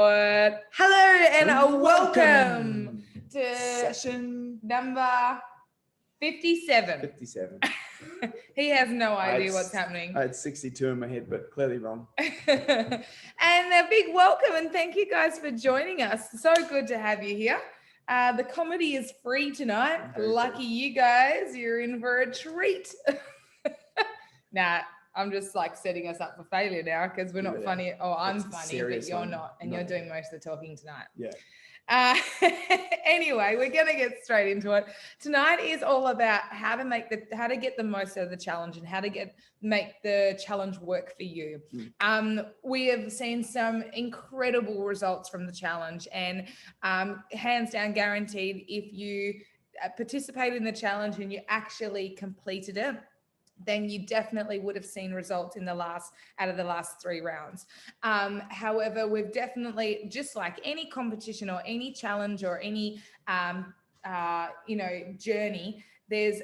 Hello and welcome to session number 57. 57. He has no idea what's happening. I had 62 in my head, but clearly wrong. And a big welcome and thank you guys for joining us. So good to have you here. The comedy is free tonight. Lucky you guys, you're in for a treat. Nah, I'm just like setting us up for failure now because we're not funny. Oh, I'm funny, but you're not. And you're doing most of the talking tonight. Yeah. Anyway, we're going to get straight into it. Tonight is all about how to get the most out of the challenge and how to make the challenge work for you. We have seen some incredible results from the challenge and hands down guaranteed if you participate in the challenge and you actually completed it, then you definitely would have seen results out of the last 3 rounds. However, we've definitely, just like any competition or any challenge or any, journey, there's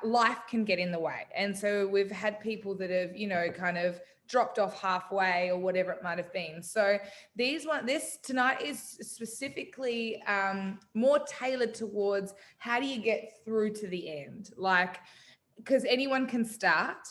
life can get in the way. And so we've had people that have, kind of dropped off halfway or whatever it might have been. So this tonight is specifically more tailored towards how do you get through to the end? Because anyone can start,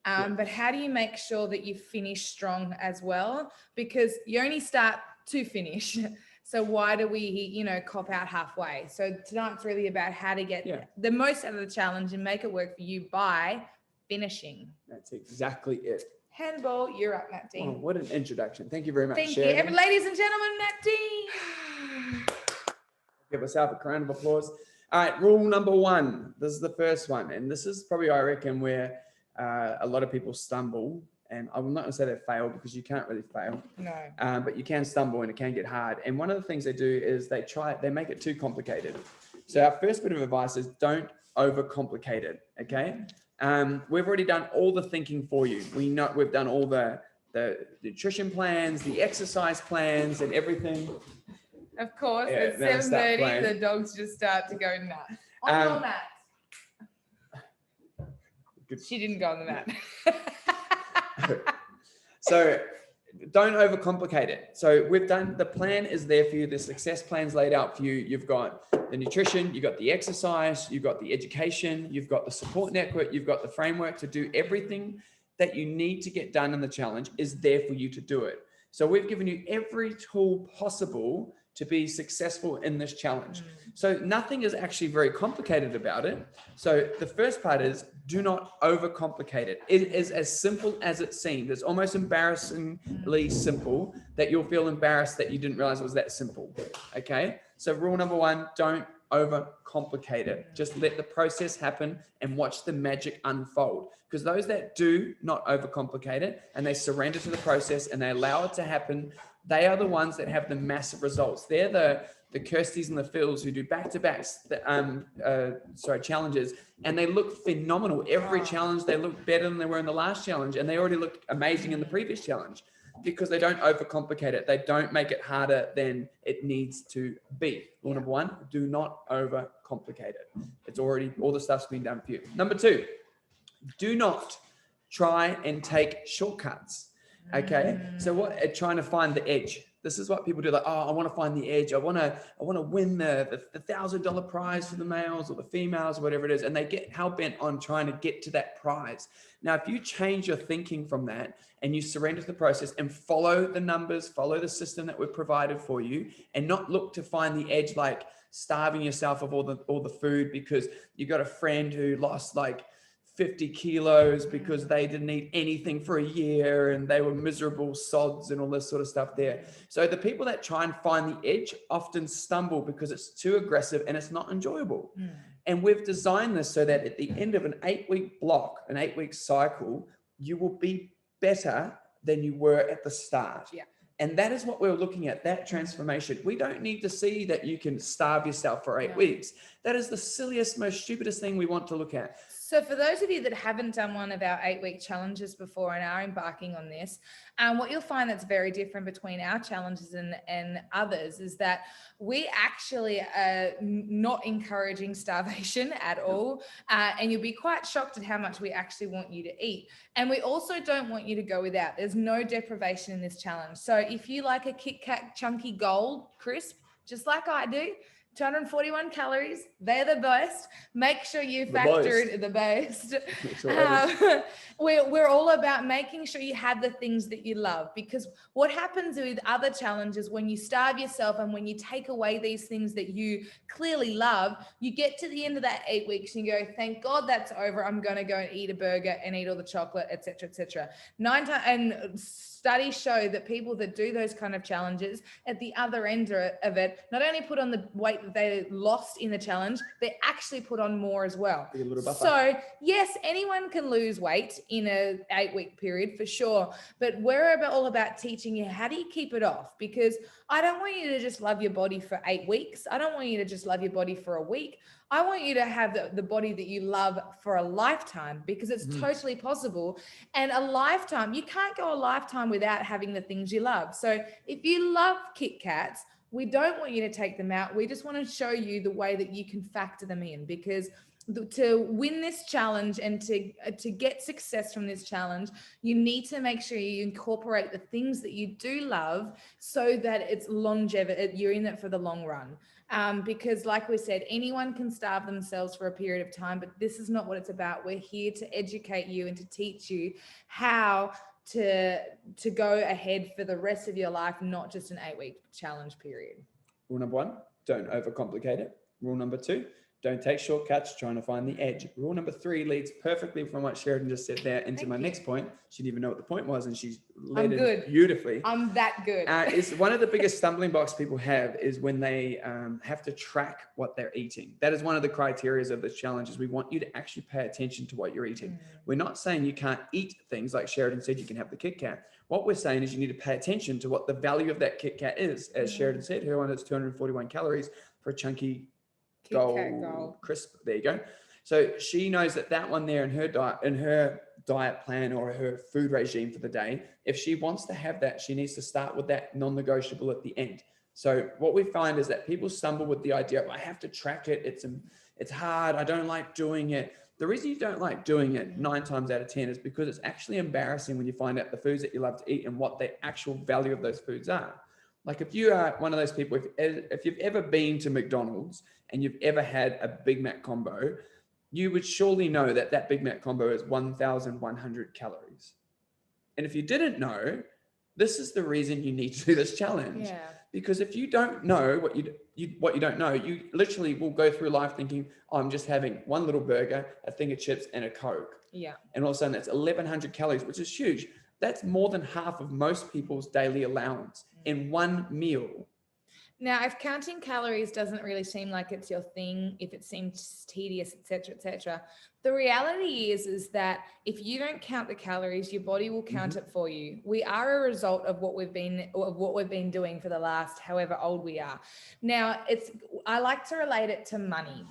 but how do you make sure that you finish strong as well? Because you only start to finish. So why do we, cop out halfway? So tonight's really about how to get the most out of the challenge and make it work for you by finishing. That's exactly it. Handball, you're up, Matt Dean. Oh, what an introduction. Thank you very much, Thank Sheridan. you. Ladies and gentlemen, Matt Dean. Give myself a round of applause. All right, rule number 1. This is the first one. And this is probably, I reckon, where a lot of people stumble. And I'm not going to say they fail because you can't really fail. No. But you can stumble and it can get hard. And one of the things they do is they make it too complicated. So our first bit of advice is don't overcomplicate it, okay? We've already done all the thinking for you. We've done all the nutrition plans, the exercise plans and everything. Of course, at 7:30, the dogs just start to go nuts. On the mat. She didn't go on the mat. So don't overcomplicate it. So the plan is there for you. The success plan's laid out for you. You've got the nutrition, you've got the exercise, you've got the education, you've got the support network, you've got the framework to do everything that you need to get done in the challenge is there for you to do it. So we've given you every tool possible to be successful in this challenge. So nothing is actually very complicated about it. So the first part is do not overcomplicate it. It is as simple as it seems. It's almost embarrassingly simple that you'll feel embarrassed that you didn't realize it was that simple. Okay. So rule number 1, don't overcomplicate it. Just let the process happen and watch the magic unfold. Because those that do not overcomplicate it and they surrender to the process and they allow it to happen, they are the ones that have the massive results. They're the Kirsties and the Phils who do back-to-backs, challenges, and they look phenomenal. Every challenge, they look better than they were in the last challenge, and they already looked amazing in the previous challenge because they don't overcomplicate it. They don't make it harder than it needs to be. Rule number 1, do not overcomplicate it. It's already, all the stuff's been done for you. Number 2, do not try and take shortcuts. Okay, so trying to find the edge. This is what people do. Like, I want to find the edge. I want to win the $1,000 prize for the males or the females or whatever it is, and they get hell bent on trying to get to that prize. Now, if you change your thinking from that and you surrender to the process and follow the numbers, follow the system that we've provided for you, and not look to find the edge like starving yourself of all the food because you got a friend who lost like 50 kilos because they didn't eat anything for a year and they were miserable sods and all this sort of stuff there. So the people that try and find the edge often stumble because it's too aggressive and it's not enjoyable. And we've designed this so that at the end of an 8-week block, an 8-week cycle, you will be better than you were at the start. Yeah. And that is what we're looking at, that transformation. We don't need to see that you can starve yourself for 8 weeks. That is the silliest, most stupidest thing we want to look at. So for those of you that haven't done one of our 8-week challenges before and are embarking on this, what you'll find that's very different between our challenges and others is that we actually are not encouraging starvation at all. And you'll be quite shocked at how much we actually want you to eat. And we also don't want you to go without. There's no deprivation in this challenge. So if you like a Kit Kat Chunky Gold crisp, just like I do, 241 calories, they're the best. Make sure you factor in the best. We're all about making sure you have the things that you love, because what happens with other challenges, when you starve yourself and when you take away these things that you clearly love, you get to the end of that 8 weeks and you go, thank God that's over. I'm going to go and eat a burger and eat all the chocolate, etc., etc. And studies show that people that do those kind of challenges at the other end of it, not only put on the weight that they lost in the challenge, they actually put on more as well. So yes, anyone can lose weight in a 8-week period for sure, but we're all about teaching you how do you keep it off, because I don't want you to just love your body for 8 weeks. I don't want you to just love your body for a week. I want you to have the body that you love for a lifetime, because it's totally possible. And a lifetime, you can't go a lifetime without having the things you love. So if you love Kit Kats, we don't want you to take them out. We just want to show you the way that you can factor them in, because to win this challenge and to get success from this challenge, you need to make sure you incorporate the things that you do love so that it's longevity, you're in it for the long run. Because like we said, anyone can starve themselves for a period of time, but this is not what it's about. We're here to educate you and to teach you how to go ahead for the rest of your life, not just an 8-week challenge period. Rule number 1, don't overcomplicate it. Rule number 2, don't take shortcuts trying to find the edge. Rule number 3 leads perfectly from what Sheridan just said there into my next point. She didn't even know what the point was, and she's led it beautifully. I'm that good. It's one of the biggest stumbling blocks people have is when they have to track what they're eating. That is one of the criteria of this challenge, is we want you to actually pay attention to what you're eating. We're not saying you can't eat things like Sheridan said, you can have the Kit Kat. What we're saying is you need to pay attention to what the value of that Kit Kat is. As Sheridan said, her one is 241 calories for a chunky gold crisp. There you go. So she knows that one there in her diet plan or her food regime for the day, if she wants to have that, she needs to start with that non-negotiable at the end. So what we find is that people stumble with the idea of, I have to track it. It's hard. I don't like doing it. The reason you don't like doing it 9 times out of 10 is because it's actually embarrassing when you find out the foods that you love to eat and what the actual value of those foods are. Like if you are one of those people, if you've ever been to McDonald's and you've ever had a Big Mac combo, you would surely know that Big Mac combo is 1,100 calories. And if you didn't know, this is the reason you need to do this challenge. Yeah. Because if you don't know what you don't know, you literally will go through life thinking, oh, I'm just having one little burger, a thing of chips, and a Coke. Yeah. And all of a sudden that's 1,100 calories, which is huge. That's more than half of most people's daily allowance in one meal. Now, if counting calories doesn't really seem like it's your thing, if it seems tedious, etc., the reality is that if you don't count the calories, your body will count it for you. We are a result of what we've been doing for the last however old we are. Now, I like to relate it to money.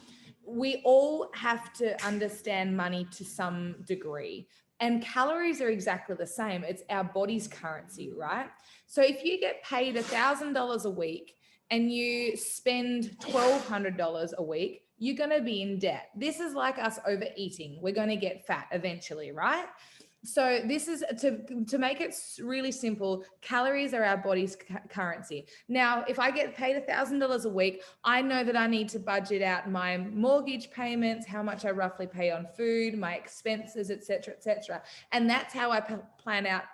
We all have to understand money to some degree. And calories are exactly the same. It's our body's currency, right? So if you get paid $1,000 a week and you spend $1,200 a week, you're going to be in debt. This is like us overeating. We're going to get fat eventually, right? So this is to make it really simple. Calories are our body's currency. Now, if I get paid $1,000 a week, I know that I need to budget out my mortgage payments, how much I roughly pay on food, my expenses, etc. And that's how I plan out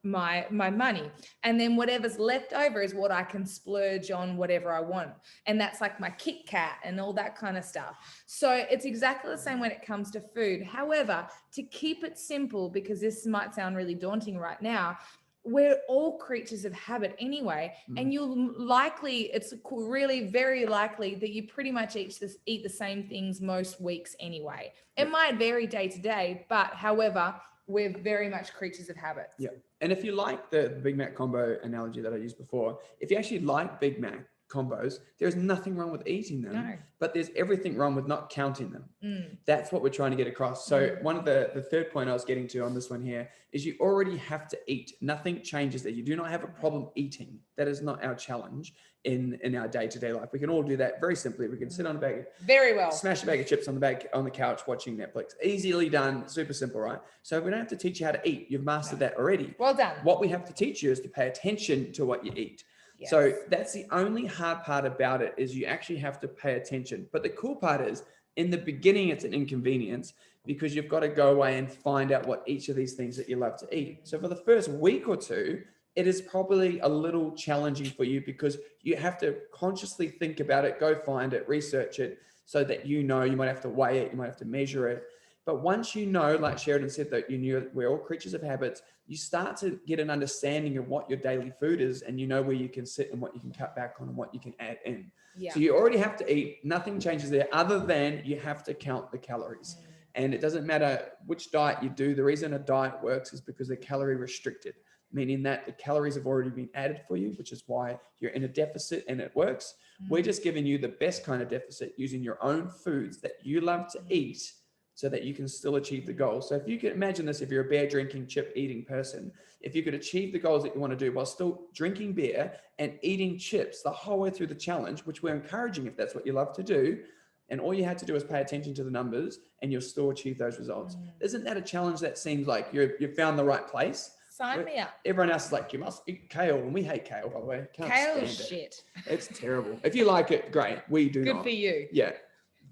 my money. And then whatever's left over is what I can splurge on, whatever I want. And that's like my Kit Kat and all that kind of stuff. So it's exactly the same when it comes to food. However, to keep it simple, because this might sound really daunting right now, we're all creatures of habit anyway, and it's really very likely that you pretty much eat the same things most weeks anyway. It might vary day to day, but however, we're very much creatures of habit. Yeah. And if you like the Big Mac combo analogy that I used before, if you actually like Big Mac, combos, there's nothing wrong with eating them, No. but there's everything wrong with not counting them. Mm. That's what we're trying to get across. So one of the third point I was getting to on this one here is you already have to eat. Nothing changes that. You do not have a problem eating. That is not our challenge in our day-to-day life. We can all do that very simply. We can sit on a bag, very well, smash a bag of chips on the couch watching Netflix. Easily done, super simple, right? So we don't have to teach you how to eat. You've mastered that already. Well done. What we have to teach you is to pay attention to what you eat. Yes. So that's the only hard part about it, is you actually have to pay attention. But the cool part is, in the beginning, it's an inconvenience because you've got to go away and find out what each of these things that you love to eat. So for the first week or two, it is probably a little challenging for you because you have to consciously think about it, go find it, research it, so that you might have to weigh it, you might have to measure it. But once you know, like Sheridan said, that you knew we're all creatures of habits, you start to get an understanding of what your daily food is, and you know where you can sit and what you can cut back on and what you can add in. Yeah. So you already have to eat. Nothing changes there other than you have to count the calories. And it doesn't matter which diet you do. The reason a diet works is because they're calorie restricted, meaning that the calories have already been added for you, which is why you're in a deficit and it works. We're just giving you the best kind of deficit using your own foods that you love to eat, so that you can still achieve the goal. So if you can imagine this, if you're a beer drinking, chip eating person, if you could achieve the goals that you want to do while still drinking beer and eating chips the whole way through the challenge, which we're encouraging if that's what you love to do, and all you had to do is pay attention to the numbers and you'll still achieve those results. Isn't that a challenge that seems like you've found the right place? Sign me up. Everyone else is like, you must eat kale, and we hate kale, by the way. Kale's shit. It's terrible. If you like it, great. We do not. Good for you. Yeah.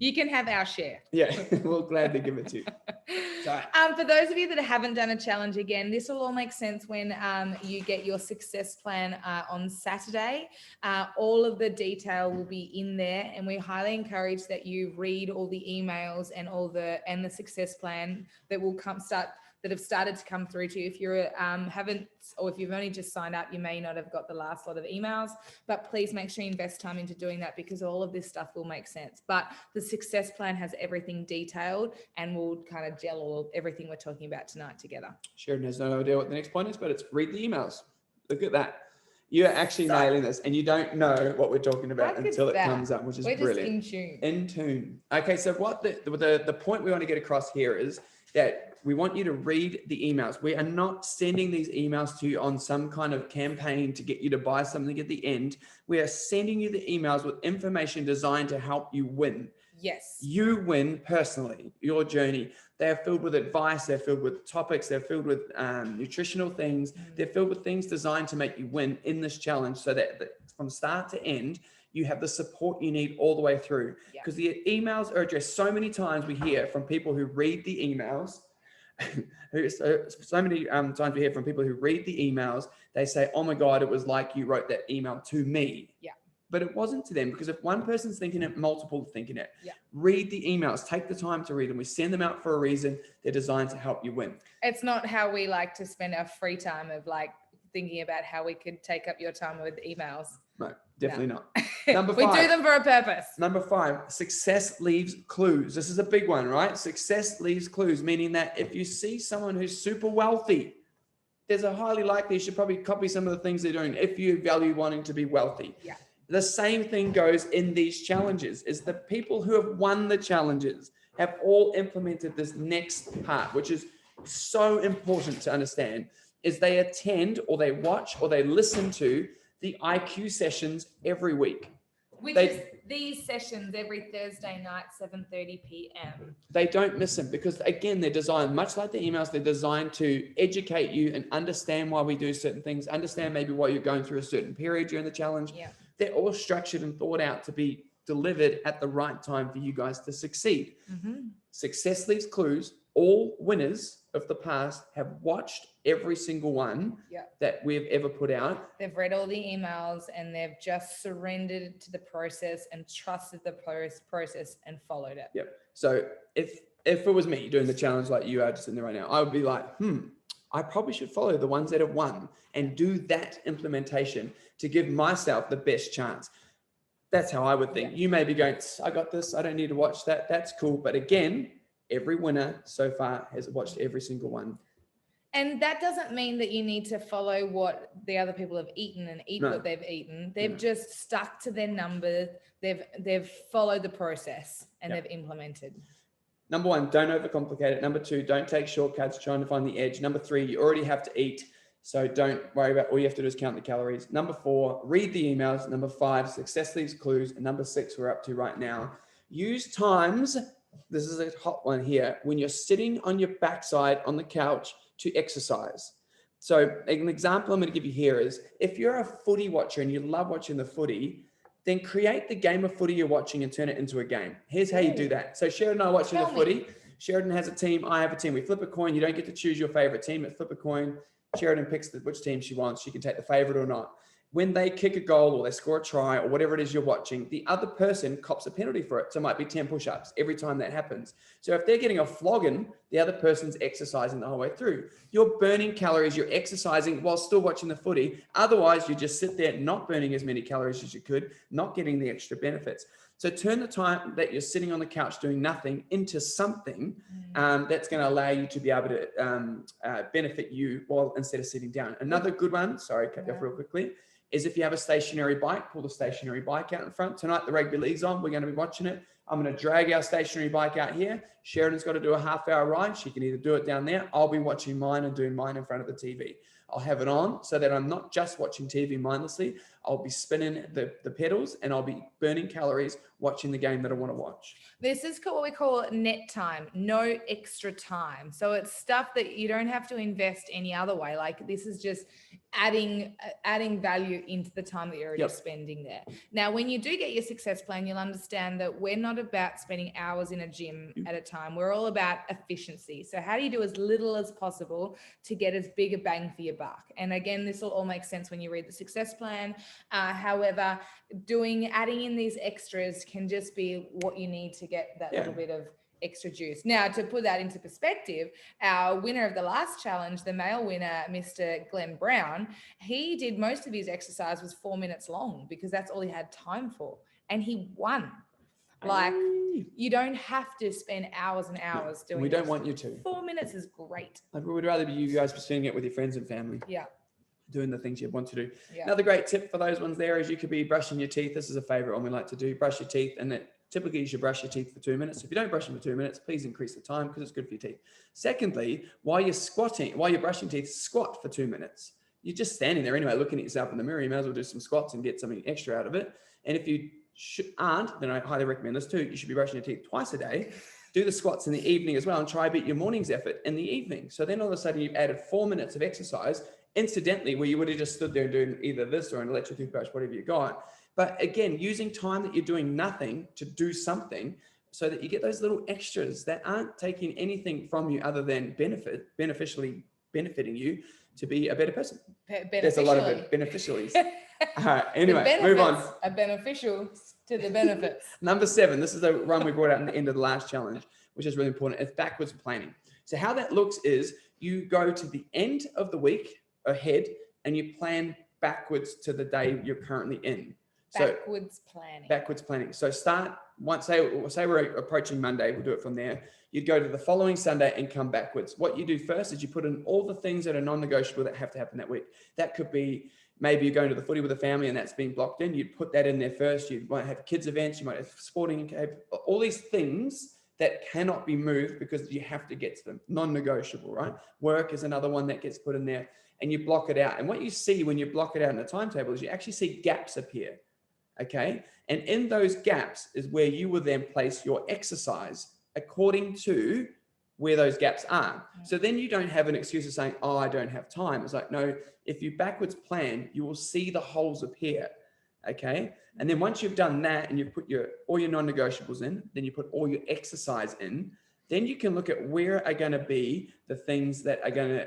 You can have our share. Yeah, we'll gladly give it to you. So, for those of you that haven't done a challenge, again, this will all make sense when you get your success plan on Saturday. All of the detail will be in there, and we highly encourage that you read all the emails and the success plan that will that have started to come through to you. If you haven't, or if you've only just signed up, you may not have got the last lot of emails, but please make sure you invest time into doing that, because all of this stuff will make sense. But the success plan has everything detailed and will kind of gel everything we're talking about tonight together. Sheridan has no idea what the next point is, but it's read the emails. Look at that. You're actually nailing this, and you don't know what we're talking about until it comes up, which is brilliant. We're just in tune. In tune. Okay, so what the point we want to get across here is that we want you to read the emails. We are not sending these emails to you on some kind of campaign to get you to buy something at the end. We are sending you the emails with information designed to help you win. Yes. You win personally, your journey. They are filled with advice. They're filled with topics. They're filled with nutritional things. They're filled with things designed to make you win in this challenge, so that from start to end, you have the support you need all the way through. Because the emails are addressed so many times. We hear from people who read the emails. So many times we hear from people who read the emails. They say, "Oh my God, it was like you wrote that email to me." Yeah. But it wasn't to them, because if one person's thinking it, multiple are thinking it. Yeah. Read the emails. Take the time to read them. We send them out for a reason. They're designed to help you win. It's not how we like to spend our free time of like thinking about how we could take up your time with emails. No, definitely not. Number 5. We do them for a purpose. Number 5, success leaves clues. This is a big one, right? Success leaves clues, meaning that if you see someone who's super wealthy, there's a highly likely you should probably copy some of the things they're doing if you value wanting to be wealthy. Yeah. The same thing goes in these challenges, is the people who have won the challenges have all implemented this next part, which is so important to understand, is they attend or they watch or they listen to the IQ sessions every week. Which is these sessions every Thursday night, 7:30 p.m. They don't miss them, because again, they're designed much like the emails. They're designed to educate you and understand why we do certain things, understand maybe why you're going through a certain period during the challenge. Yeah. They're all structured and thought out to be delivered at the right time for you guys to succeed. Success leaves clues. All winners of the past have watched every single one that we've ever put out. They've read all the emails and they've just surrendered to the process and trusted the process and followed it. Yep. So if it was me doing the challenge like you are just in there right now, I would be like, I probably should follow the ones that have won and do that implementation to give myself the best chance. That's how I would think. You may be going, I got this. I don't need to watch that. That's cool. But again, every winner so far has watched every single one. And that doesn't mean that you need to follow what the other people have eaten and eat what they've eaten. They've just stuck to their numbers. They've followed the process and they've implemented. Number 1, don't overcomplicate it. Number 2, don't take shortcuts trying to find the edge. Number 3, you already have to eat, so don't worry about, all you have to do is count the calories. Number 4, read the emails. Number 5, success leaves clues. And number 6, we're up to right now. Use times, this is a hot one here, when you're sitting on your backside on the couch to exercise. So an example I'm going to give you here is, if you're a footy watcher and you love watching the footy, then create the game of footy you're watching and turn it into a game. Here's how you do that. So Sheridan and I are watching the footy. Sheridan has a team, I have a team. We flip a coin. You don't get to choose your favorite team. It's flip a coin. Sheridan picks which team she wants. She can take the favorite or not. When they kick a goal or they score a try or whatever it is you're watching, the other person cops a penalty for it. So it might be 10 push-ups every time that happens. So if they're getting a flogging, the other person's exercising the whole way through. You're burning calories, you're exercising while still watching the footy. Otherwise, you just sit there not burning as many calories as you could, not getting the extra benefits. So turn the time that you're sitting on the couch doing nothing into something that's going to allow you to be able to benefit you while instead of sitting down. Another good one, sorry, cut you off real quickly, is if you have a stationary bike, pull the stationary bike out in front. Tonight, the rugby league's on. We're going to be watching it. I'm going to drag our stationary bike out here. Sheridan's got to do a half-hour ride. She can either do it down there. I'll be watching mine and doing mine in front of the TV. I'll have it on so that I'm not just watching TV mindlessly. I'll be spinning the pedals and I'll be burning calories watching the game that I want to watch. This is what we call net time, no extra time. So it's stuff that you don't have to invest any other way. Like this is just adding value into the time that you're already spending there. Now, when you do get your success plan, you'll understand that we're not about spending hours in a gym at a time. We're all about efficiency. So how do you do as little as possible to get as big a bang for your buck? And again, this will all make sense when you read the success plan. However, adding in these extras can just be what you need to get that little bit of extra juice. Now, to put that into perspective, our winner of the last challenge, the male winner, Mr. Glenn Brown, he did most of his exercise was 4 minutes long because that's all he had time for. And he won. Like, you don't have to spend hours and hours doing it. We don't want you to. 4 minutes is great. Like, we would rather be you guys spending it with your friends and family. Yeah. Doing the things you want to do. Yeah. Another great tip for those ones there is you could be brushing your teeth. This is a favorite one we like to do. Brush your teeth, and typically you should brush your teeth for 2 minutes. If you don't brush them for 2 minutes, please increase the time because it's good for your teeth. Secondly, while you're brushing teeth, squat for 2 minutes. You're just standing there anyway, looking at yourself in the mirror. You may as well do some squats and get something extra out of it. And if you aren't, then I highly recommend this too. You should be brushing your teeth twice a day. Do the squats in the evening as well and try beat your morning's effort in the evening. So then all of a sudden you've added 4 minutes of exercise incidentally, where you would have just stood there doing either this or an electric toothbrush, whatever you got. But again, using time that you're doing nothing to do something so that you get those little extras that aren't taking anything from you other than beneficially benefiting you to be a better person. There's a lot of beneficiaries. All right, anyway, move on. Are beneficial to the benefits. Number 7, this is the one we brought out in the end of the last challenge, which is really important. It's backwards planning. So how that looks is you go to the end of the week ahead and you plan backwards to the day you're currently in. Backwards planning. So start once, say we're approaching Monday, we'll do it from there. You'd go to the following Sunday and come backwards. What you do first is you put in all the things that are non-negotiable that have to happen that week. That could be maybe you're going to the footy with a family and that's being blocked in. You'd put that in there first. You might have kids events, you might have sporting, all these things that cannot be moved because you have to get to them. Non-negotiable, right? Work is another one that gets put in there and you block it out. And what you see when you block it out in a timetable is you actually see gaps appear, okay? And in those gaps is where you will then place your exercise according to where those gaps are. So then you don't have an excuse of saying, oh, I don't have time. It's like, no, if you backwards plan, you will see the holes appear, okay? And then once you've done that and you've put all your non-negotiables in, then you put all your exercise in, then you can look at where are going to be the things that are going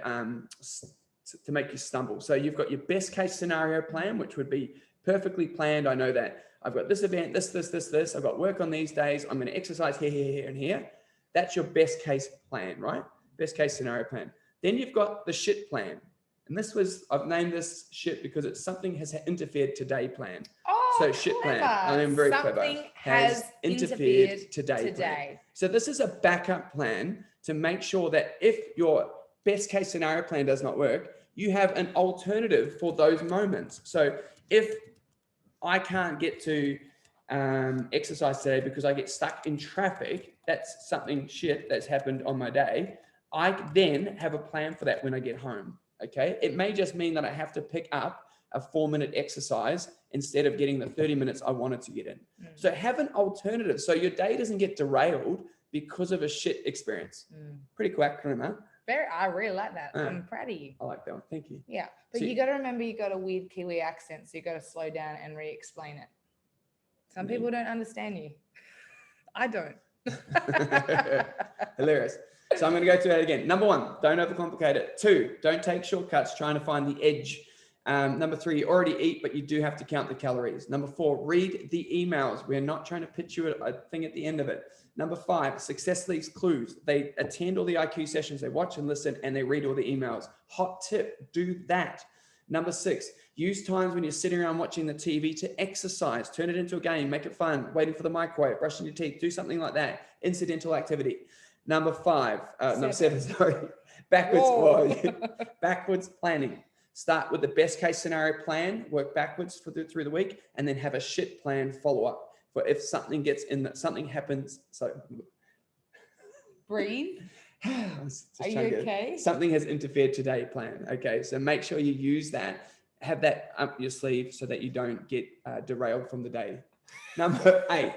to make you stumble. So you've got your best case scenario plan, which would be perfectly planned. I know that I've got this event, this. I've got work on these days. I'm going to exercise here, and here. That's your best case plan, right? Best case scenario plan. Then you've got the shit plan. And I've named this shit because it's something has interfered today plan. Oh, so shit clever. plan. I am very something clever. Has interfered today. Plan. So this is a backup plan to make sure that if your best case scenario plan does not work, you have an alternative for those moments. So if I can't get to exercise today because I get stuck in traffic, that's something shit that's happened on my day. I then have a plan for that when I get home. Okay. It may just mean that I have to pick up a 4-minute exercise instead of getting the 30 minutes I wanted to get in. So have an alternative so your day doesn't get derailed because of a shit experience. Pretty cool acronym, huh? I really like that. I'm proud of you. I like that one. Thank you. Yeah. But you got to remember you got a weird Kiwi accent, so you got to slow down and re-explain it. Some people don't understand you. I don't. Hilarious. So I'm going to go through that again. Number 1, don't overcomplicate it. 2, don't take shortcuts trying to find the edge. Number 3, you already eat, but you do have to count the calories. Number 4, read the emails. We're not trying to pitch you a thing at the end of it. Number 5, success leaves clues. They attend all the IQ sessions, they watch and listen, and they read all the emails. Hot tip, do that. Number 6, use times when you're sitting around watching the TV to exercise. Turn it into a game, make it fun, waiting for the microwave, brushing your teeth, do something like that. Incidental activity. Number 7, sorry. Backwards planning. Start with the best case scenario plan, work backwards through the week, and then have a shit plan follow up for if something happens. So breathe. Are you okay? Something has interfered today plan. Okay. So make sure you use that, have that up your sleeve so that you don't get derailed from the day. Number 8,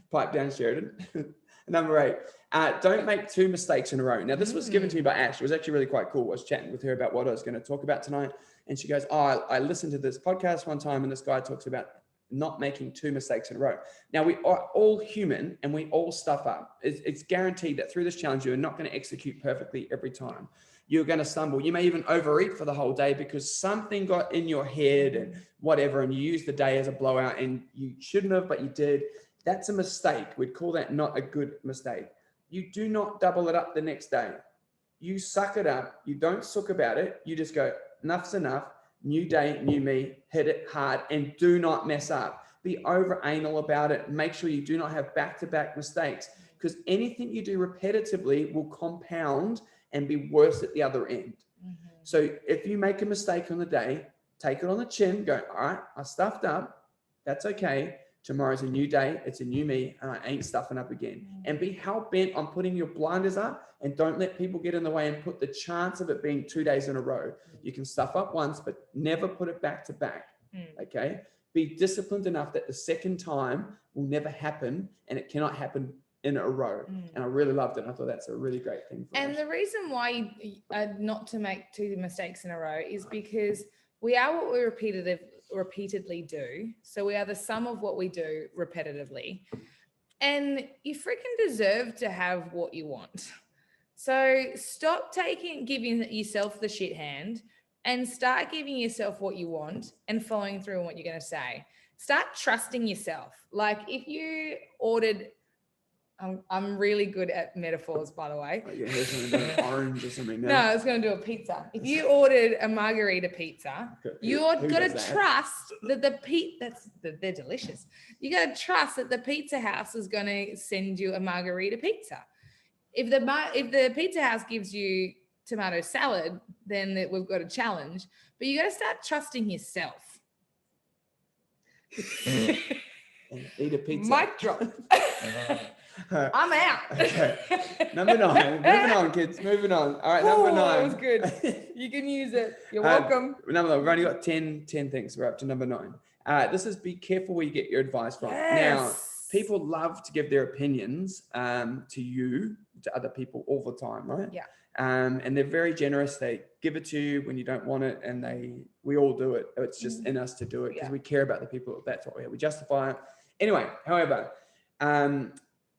pipe down, Sheridan. Number 8, don't make 2 mistakes in a row. Now, this was given to me by Ash. It was actually really quite cool. I was chatting with her about what I was going to talk about tonight. And she goes, I listened to this podcast one time and this guy talks about not making 2 mistakes in a row. Now, we are all human and we all stuff up. It's guaranteed that through this challenge, you're not going to execute perfectly every time. You're going to stumble. You may even overeat for the whole day because something got in your head and whatever, and you used the day as a blowout and you shouldn't have, but you did. That's a mistake. We'd call that not a good mistake. You do not double it up the next day. You suck it up. You don't suck about it. You just go, enough's enough. New day, new me, hit it hard and do not mess up. Be over anal about it. Make sure you do not have back-to-back mistakes because anything you do repetitively will compound and be worse at the other end. So if you make a mistake on the day, take it on the chin, go, all right, I stuffed up. That's okay. Tomorrow's a new day. It's a new me. And I ain't stuffing up again. And be hell-bent on putting your blinders up and don't let people get in the way and put the chance of it being 2 days in a row. You can stuff up once, but never put it back to back. Okay. Be disciplined enough that the second time will never happen and it cannot happen in a row. And I really loved it. I thought that's a really great thing. And the reason why not to make 2 mistakes in a row is because we are what we repeatedly do. So we are the sum of what we do repetitively. And you freaking deserve to have what you want. So stop giving yourself the shit hand and start giving yourself what you want and following through on what you're going to say. Start trusting yourself. Like if you ordered, I'm really good at metaphors, by the way. Oh, yeah, something orange or something. No, I was going to do a pizza. If you ordered a margarita pizza, you're going to trust that they're delicious. You got to trust that the pizza house is going to send you a margarita pizza. If the pizza house gives you tomato salad, then we've got a challenge. But you got to start trusting yourself. Eat a pizza. Mic drop. I'm out. Okay. Number 9. Moving on, kids. Moving on. All right, number 9. That was good. You can use it. You're welcome. Number 9. We've only got 10 things. We're up to number 9. This is be careful where you get your advice from. Yes. Now, people love to give their opinions to other people all the time, right? Yeah. And they're very generous. They give it to you when you don't want it, and we all do it. It's just in us to do it because we care about the people. That's what we justify it. Anyway, however,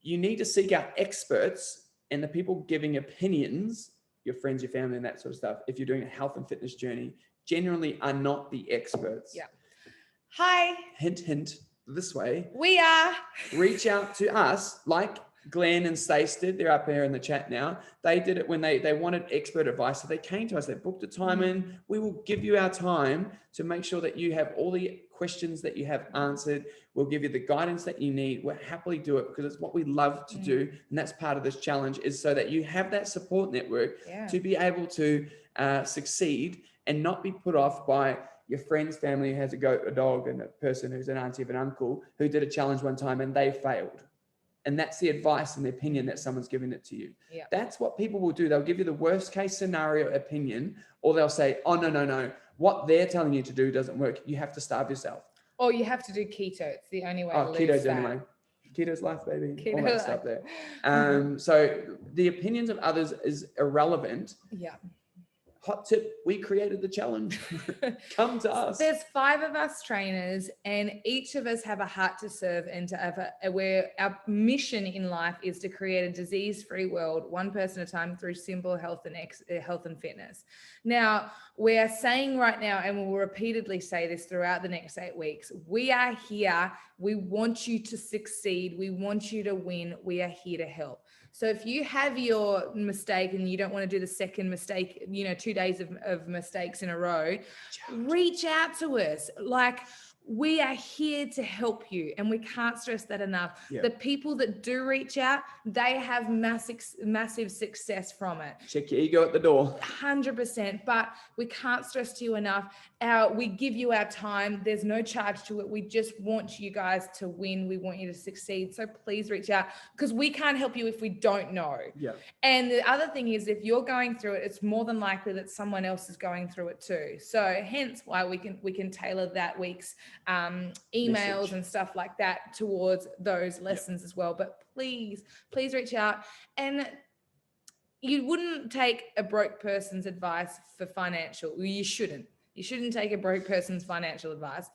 you need to seek out experts and the people giving opinions, your friends, your family, and that sort of stuff. If you're doing a health and fitness journey, generally are not the experts. Yeah. Hi. Hint, hint. This way. We are. Reach out to us like Glenn and Stace did. They're up here in the chat now. They did it when they wanted expert advice. So they came to us, they booked a time in. We will give you our time to make sure that you have all the questions that you have answered. We'll give you the guidance that you need. We'll happily do it because it's what we love to do. And that's part of this challenge, is so that you have that support network to be able to succeed and not be put off by your friend's family who has a goat, a dog, and a person who's an auntie of an uncle who did a challenge one time and they failed. And that's the advice and the opinion that someone's giving it to you. Yeah. That's what people will do. They'll give you the worst case scenario opinion, or they'll say, oh, no. What they're telling you to do doesn't work. You have to starve yourself. Or you have to do keto. It's the only way to lose keto's fat. the only way. Keto's life, baby. Keto all that life. stuff there. So the opinions of others is irrelevant. Yeah. Hot tip, we created the challenge. Come to us. There's 5 of us trainers, and each of us have a heart to serve, and to have where our mission in life is to create a disease-free world, one person at a time, through simple health and fitness. Now, we are saying right now, and we'll repeatedly say this throughout the next 8 weeks, we are here. We want you to succeed. We want you to win. We are here to help. So if you have your mistake and you don't want to do the second mistake, 2 days of mistakes in a row, reach out to us. Like, we are here to help you, and we can't stress that enough. Yep. The people that do reach out, they have massive success from it. Check your ego at the door. 100%, but we can't stress to you enough. We give you our time. There's no charge to it. We just want you guys to win. We want you to succeed. So please reach out, because we can't help you if we don't know. Yeah. And the other thing is, if you're going through it, it's more than likely that someone else is going through it too. So hence why we can tailor that week's emails message and stuff like that towards those lessons as well. But please reach out. And you wouldn't take a broke person's advice for financial. You shouldn't take a broke person's financial advice.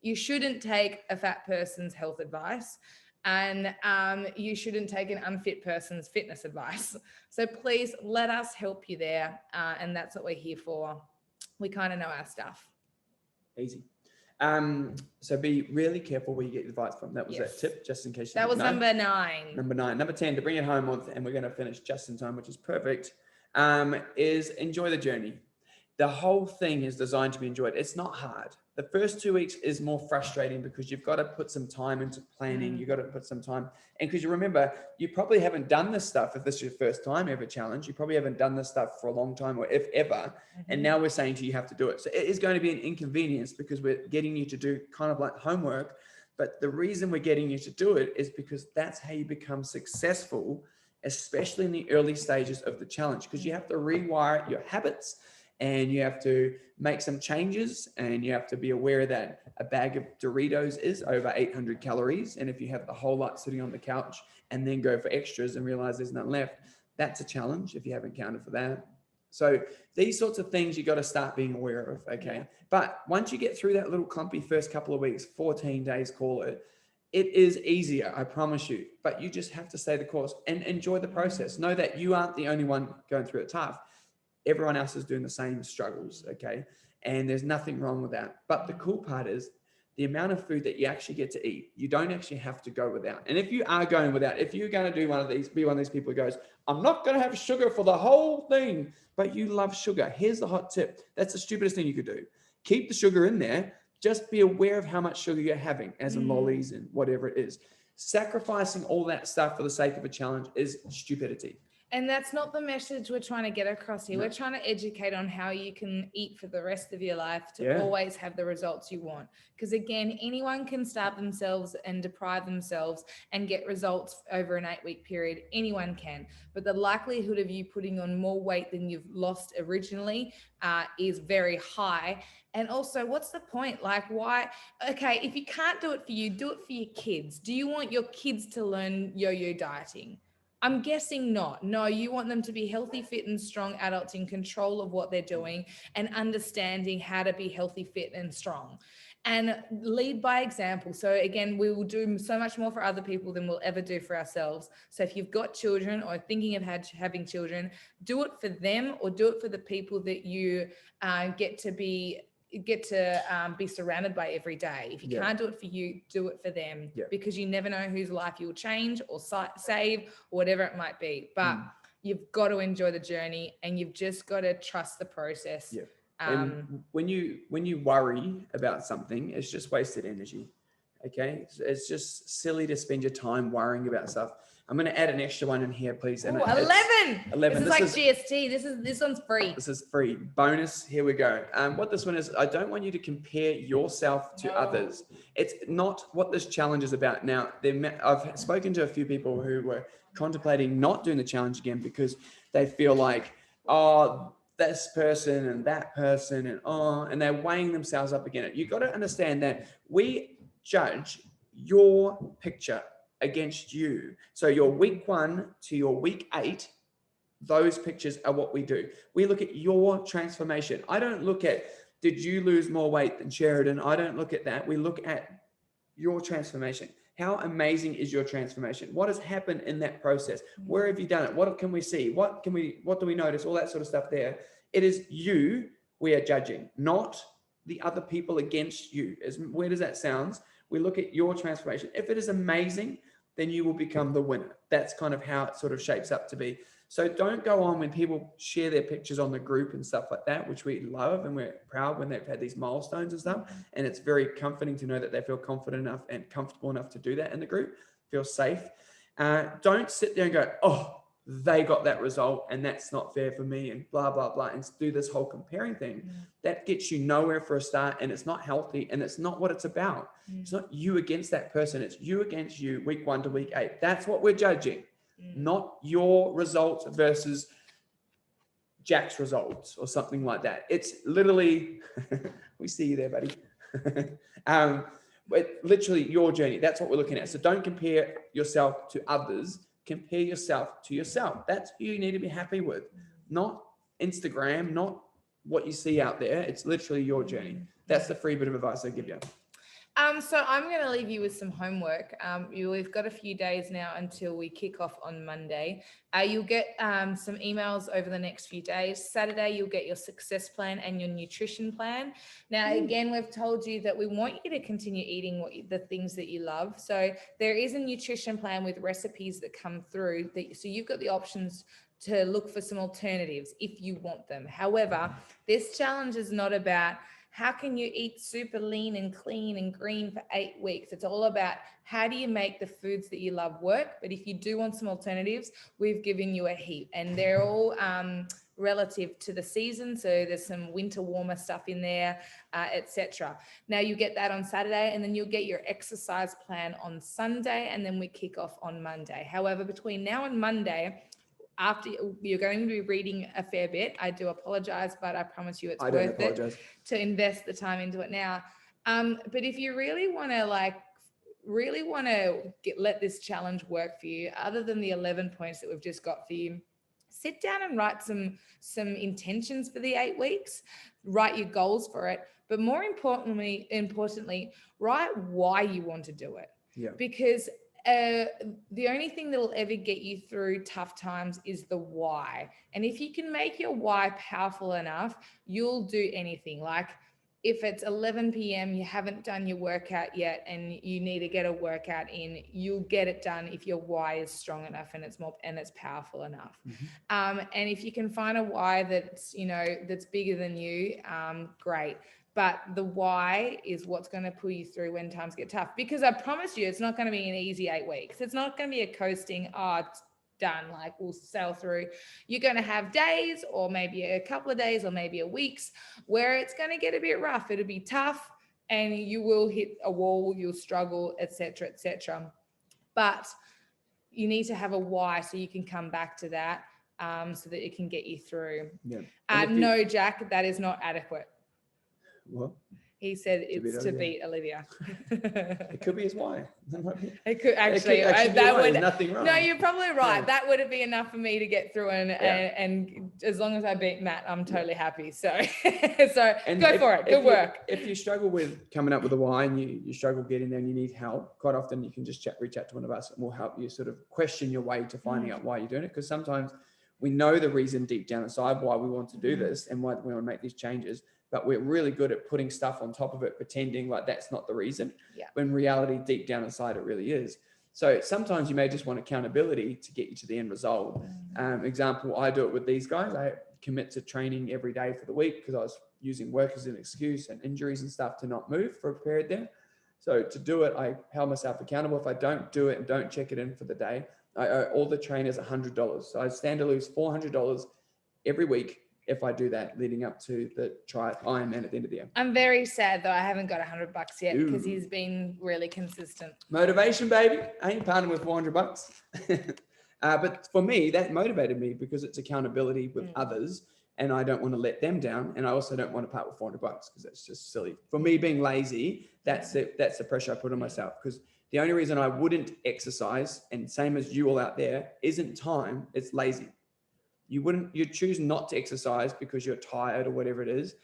You shouldn't take a fat person's health advice. And you shouldn't take an unfit person's fitness advice. So please let us help you there. And that's what we're here for. We kind of know our stuff. Easy. So be really careful where you get your advice from. That was that tip, just in case you That was didn't know. number 9. Number 9. Number 10, to bring it home with, and we're going to finish just in time, which is perfect, is enjoy the journey. The whole thing is designed to be enjoyed. It's not hard. The first 2 weeks is more frustrating because you've got to put some time into planning. You've got to put some time. And because you remember, you probably haven't done this stuff. If this is your first time ever challenge, you probably haven't done this stuff for a long time, or if ever. And now we're saying to you have to do it. So it is going to be an inconvenience because we're getting you to do kind of like homework. But the reason we're getting you to do it is because that's how you become successful, especially in the early stages of the challenge, because you have to rewire your habits. And you have to make some changes, and you have to be aware that a bag of Doritos is over 800 calories. And if you have the whole lot sitting on the couch and then go for extras and realize there's none left, that's a challenge if you haven't counted for that. So these sorts of things you got to start being aware of, okay? Yeah. But once you get through that little clumpy first couple of weeks, 14 days, call it, it is easier, I promise you. But you just have to stay the course and enjoy the process. Know that you aren't the only one going through it tough. Everyone else is doing the same struggles, okay? And there's nothing wrong with that. But the cool part is the amount of food that you actually get to eat. You don't actually have to go without. And if you are going without, if you're going to do be one of these people who goes, I'm not going to have sugar for the whole thing, but you love sugar. Here's the hot tip. That's the stupidest thing you could do. Keep the sugar in there. Just be aware of how much sugar you're having, as in lollies and whatever it is. Sacrificing all that stuff for the sake of a challenge is stupidity. And that's not the message we're trying to get across here. No. We're trying to educate on how you can eat for the rest of your life to always have the results you want. Because again, anyone can starve themselves and deprive themselves and get results over an 8-week period. Anyone can. But the likelihood of you putting on more weight than you've lost originally is very high. And also, what's the point? Like, why? Okay, if you can't do it for you, do it for your kids. Do you want your kids to learn yo-yo dieting? I'm guessing not. No, you want them to be healthy, fit, and strong adults in control of what they're doing and understanding how to be healthy, fit, and strong. And lead by example. So again, we will do so much more for other people than we'll ever do for ourselves. So if you've got children or thinking of having children, do it for them or do it for the people that you get to be get to be surrounded by every day. If you Yeah. can't do it for you, do it for them, Yeah. because you never know whose life you'll change or save or whatever it might be. But you've got to enjoy the journey, and you've just got to trust the process. Yeah. And when you worry about something, it's just wasted energy. Okay, it's just silly to spend your time worrying about stuff. I'm going to add an extra one in here, please. And 11. 11. This is like GST. This one's free. This is free. Bonus. Here we go. What this one is, I don't want you to compare yourself to others. It's not what this challenge is about. Now, I've spoken to a few people who were contemplating not doing the challenge again because they feel like, oh, this person and that person, and they're weighing themselves up against it. You've got to understand that we judge your picture against you. So your week 1 to your week 8, those pictures are what we do. We look at your transformation. I don't look at, did you lose more weight than Sheridan? I don't look at that. We look at your transformation. How amazing is your transformation? What has happened in that process? Where have you done it? What can we see? What do we notice? All that sort of stuff there. It is you we are judging, not the other people against you. As weird as that sounds, we look at your transformation. If it is amazing, then you will become the winner. That's kind of how it sort of shapes up to be. So don't go on when people share their pictures on the group and stuff like that, which we love and we're proud when they've had these milestones and stuff. And it's very comforting to know that they feel confident enough and comfortable enough to do that in the group, feel safe. Don't sit there and go, oh, they got that result and that's not fair for me and blah, blah, blah, and do this whole comparing thing. That gets you nowhere for a start, and it's not healthy, and it's not what it's about. It's not you against that person. It's you against you, week 1 to week 8. That's what we're judging, not your results versus Jack's results or something like that. It's literally, we see you there, buddy. But literally your journey. That's what we're looking at. So don't compare yourself to others. Compare yourself to yourself. That's who you need to be happy with, not Instagram, not what you see out there. It's literally your journey. That's the free bit of advice I give you. So I'm going to leave you with some homework. We've got a few days now until we kick off on Monday. You'll get some emails over the next few days. Saturday, you'll get your success plan and your nutrition plan. Now, again, we've told you that we want you to continue eating the things that you love. So there is a nutrition plan with recipes that come through. So you've got the options to look for some alternatives if you want them. However, this challenge is not about how can you eat super lean and clean and green for 8 weeks. It's all about how do you make the foods that you love work. But if you do want some alternatives, we've given you a heap, and they're all relative to the season. So there's some winter warmer stuff in there, etc. Now you get that on Saturday, and then you'll get your exercise plan on Sunday, and then we kick off on Monday. However, between now and Monday, after you're going to be reading a fair bit, I do apologize, but I promise you it's worth it to invest the time into it now. But if you really want to let this challenge work for you, other than the 11 points that we've just got for you, sit down and write some intentions for the 8 weeks, write your goals for it. But more importantly, write why you want to do it. Yeah. Because the only thing that will ever get you through tough times is the why. And if you can make your why powerful enough, you'll do anything. Like if it's 11 p.m., you haven't done your workout yet and you need to get a workout in, you'll get it done if your why is strong enough and it's powerful enough. And if you can find a why that's bigger than you, great. But the why is what's going to pull you through when times get tough. Because I promise you, it's not going to be an easy 8 weeks. It's not going to be a coasting, it's done, like we'll sail through. You're going to have days, or maybe a couple of days, or maybe a weeks where it's going to get a bit rough. It'll be tough, and you will hit a wall, you'll struggle, etc., etc. But you need to have a why so you can come back to that, so that it can get you through. Yeah. No, Jack, that is not adequate. What? He said it's to beat Olivia. It could be his why. It could actually. There's nothing wrong. No, you're probably right. Yeah. That would have been enough for me to get through, and as long as I beat Matt, I'm totally happy. So, go for it. Good work. If you struggle with coming up with a why and you struggle getting there and you need help, quite often you can just reach out to one of us and we'll help you sort of question your way to finding out why you're doing it. Because sometimes we know the reason deep down inside why we want to do this and why we want to make these changes. but we're really good at putting stuff on top of it, pretending like that's not the reason. Yeah. When reality deep down inside, it really is. So sometimes you may just want accountability to get you to the end result. Example, I do it with these guys. I commit to training every day for the week because I was using work as an excuse and injuries and stuff to not move for a period there. So to do it, I held myself accountable. If I don't do it and don't check it in for the day, I owe all the trainers $100. So I stand to lose $400 every week if I do that leading up to the Ironman at the end of the year. I'm very sad though. I haven't got $100 yet because Ooh. he's been really consistent. Motivation, baby. I ain't parting with $400. But for me, that motivated me because it's accountability with others, and I don't want to let them down. And I also don't want to part with $400 because that's just silly. For me, being lazy, that's it. That's the pressure I put on myself, because the only reason I wouldn't exercise, and same as you all out there, isn't time, it's lazy. You'd choose not to exercise because you're tired or whatever it is.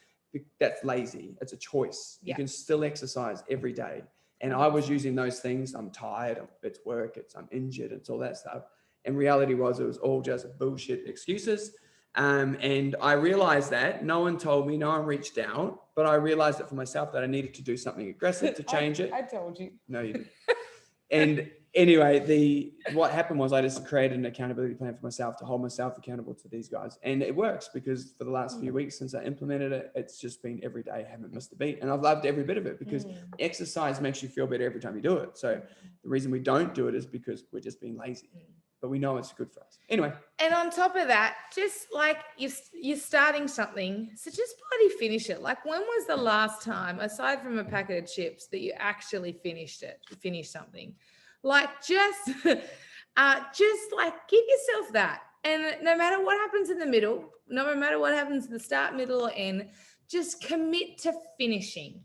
That's lazy. It's a choice. You can still exercise every day. And I was using those things. I'm tired. It's work. I'm injured. It's all that stuff. And reality it was all just bullshit excuses. And I realized that no one told me, no one reached out, but I realized it for myself that I needed to do something aggressive to change it. I told you. No, you didn't. And anyway, what happened was I just created an accountability plan for myself to hold myself accountable to these guys. And it works because for the last few weeks since I implemented it, it's just been every day. I haven't missed a beat. And I've loved every bit of it because exercise makes you feel better every time you do it. So the reason we don't do it is because we're just being lazy. But we know it's good for us. Anyway. And on top of that, just like you're starting something, so just bloody finish it. Like, when was the last time, aside from a packet of chips, that you actually finished something? Like, just like give yourself that. And no matter what happens in the middle, no matter what happens at the start, middle, or end, just commit to finishing.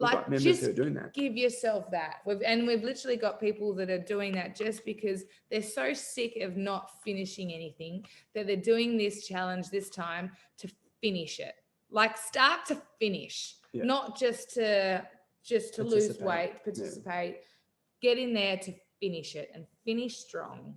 Like, just doing that. Give yourself that. We've literally got people that are doing that just because they're so sick of not finishing anything that they're doing this challenge this time to finish it. Like, start to finish, not just to lose weight, participate. Get in there to finish it and finish strong.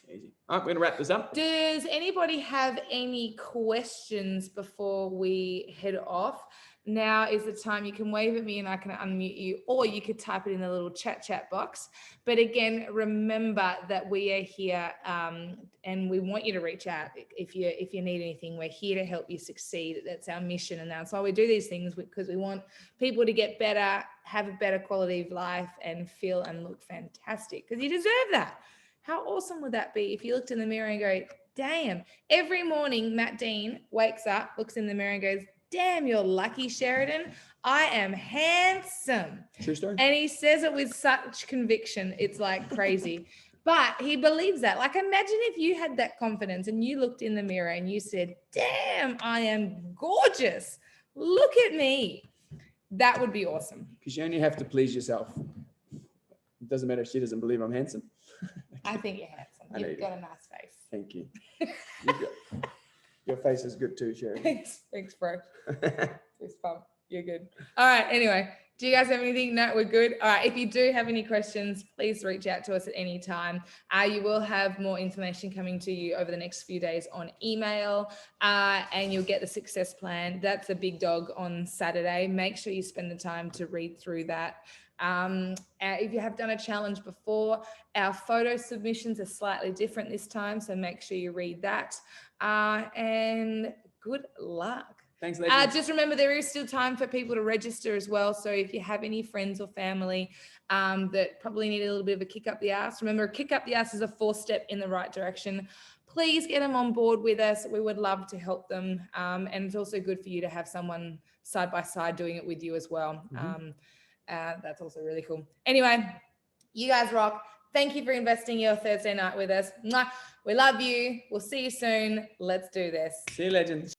Easy. All right, we're going to wrap this up. Does anybody have any questions before we head off? Now is the time. You can wave at me and I can unmute you, or you could type it in the little chat box. But again, remember that we are here and we want you to reach out if you need anything. We're here to help you succeed. That's our mission, and that's why we do these things, because we want people to get better, have a better quality of life, and feel and look fantastic, because you deserve that. How awesome would that be if you looked in the mirror and go, damn, every morning Matt Dean wakes up, looks in the mirror and goes, damn, you're lucky, Sheridan. I am handsome. True story. And he says it with such conviction. It's like crazy. But he believes that. Like, imagine if you had that confidence and you looked in the mirror and you said, damn, I am gorgeous. Look at me. That would be awesome. Because you only have to please yourself. It doesn't matter if she doesn't believe I'm handsome. I think you're handsome. You've got a nice face. Thank you. Your face is good too, Sherry. Thanks, bro. It's fun. You're good. All right. Anyway, do you guys have anything? No, we're good. All right. If you do have any questions, please reach out to us at any time. You will have more information coming to you over the next few days on email, and you'll get the success plan. That's a big dog on Saturday. Make sure you spend the time to read through that. If you have done a challenge before, our photo submissions are slightly different this time, so make sure you read that. And good luck. Thanks, ladies. Just remember, there is still time for people to register as well. So if you have any friends or family that probably need a little bit of a kick up the ass, remember, a kick up the ass is a 4-step in the right direction. Please get them on board with us. We would love to help them. And it's also good for you to have someone side by side doing it with you as well. That's also really cool. Anyway, you guys rock. Thank you for investing your Thursday night with us. Mwah. We love you. We'll see you soon. Let's do this. See you, legends.